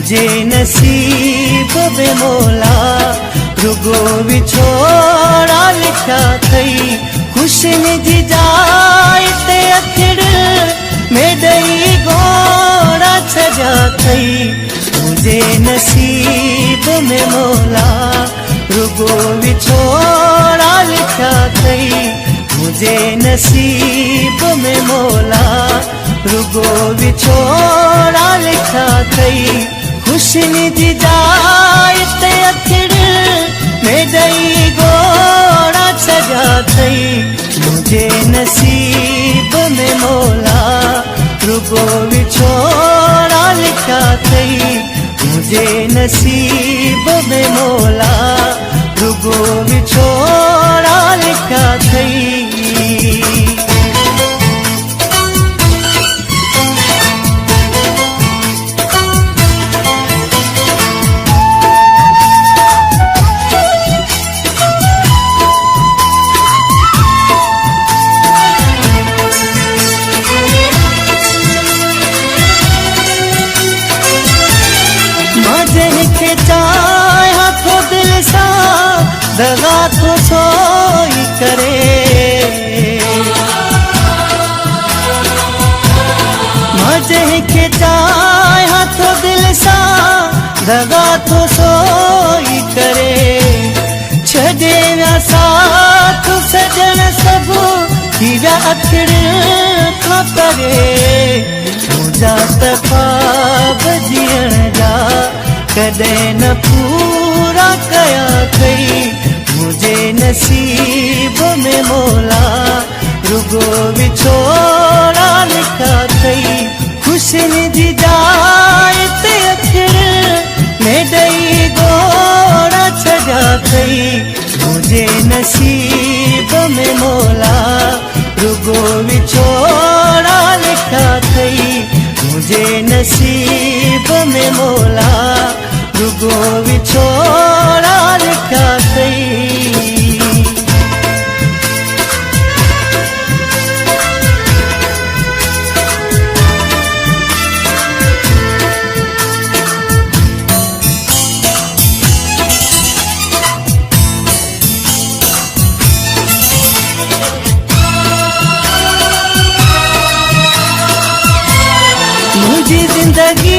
मुझे नसीब में मोला रुगो विछोड़ा लिखा थई। खुश निजी जाए ते अखिड़ में दई गोड़ा सजा थई। मुझे नसीब में मोला रुगो विछोड़ा लिखा थई। मुझे नसीब में मोला रुगो विछोड़ा लिखा थई। खुश निजी जाए ते अखिड़ में दई गोड़ा सजा थई। मुझे नसीब में मोला रुगो विछोड़ा लिखा थई। मुझे नसीब में मोला रुगो विछोड़ा लिखा थई। चाहे हाथों दिल सा दगा तो सोई करे। मजे के चाहे हाथों दिल सा दगा तो सोई करे। छे ना साथ सजन सब हीरा अखिड़ का करे। मुझा तफाब जियण जा कदे न पूरा कया थई। मुझे नसीब में मोला रुगो विछोड़ा लिखा थई। खुश निजी जाए ते अखिड़ में दई गोड़ा सजा थई। मुझे नसीब में मोला रुगो विछोड़ा लिखा थई। मुझे नसीब में मोला रुगो विछोड़ा लिखा थई। मुझी जिंदगी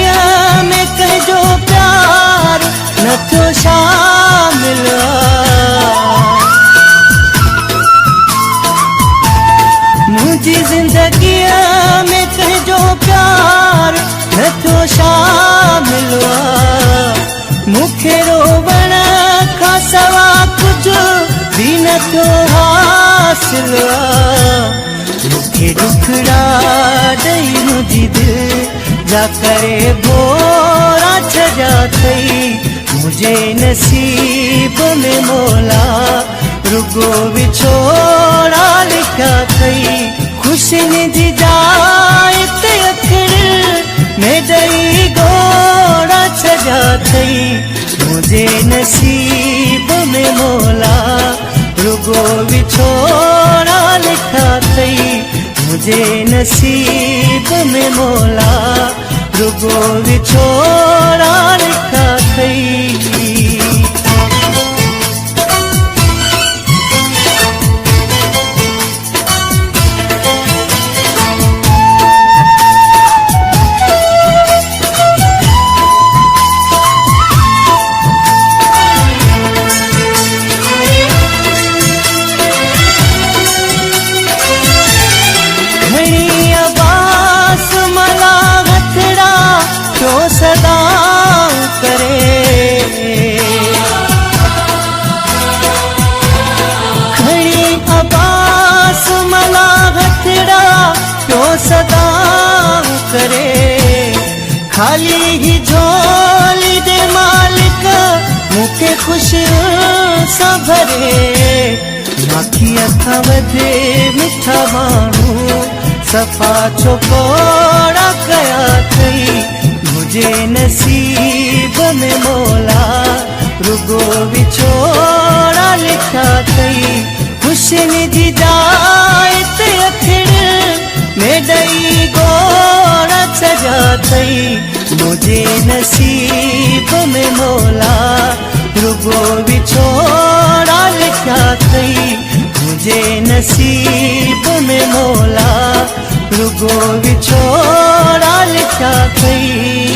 में कहो प्यार न तो शामिल। मुझी जिंदगी में कहो प्यार न तो शामिल। मुखे रोवण का सवा कुछ भी न तो हासिल। मुखे दुखड़ा दई मुझी दिल जा करे बोरा सजा थई। मुझे नसीब में मोला रुगो विछोड़ा लिखा थई। खुश निजी जाए ते अखिड़ में दई गोड़ा सजा थई। मुझे नसीब में मोला रुगो विछोड़ा लिखा थई। मुझे नसीब में मोला रुगो विछोड़ा लिखा थई। सदा करे खड़ी अबास मला हथड़ा क्यों सदा करे। खाली ही झोली दे मालिक मुखे खुश सा भरे। नाखी अखा वधे मिठा मानू सफा चोकोड़ा कया थई। मुझे नसीब में मोला रुगो विछोड़ा लिखा थई। खुश निजी जाए ते अखिड़ में दई गोड़ा सजा थई। मुझे नसीब में मौला रुगो बिछोड़ा लिखा थई मुझे नसीब में मौला रुगो बिछोड़ा लिखा थई।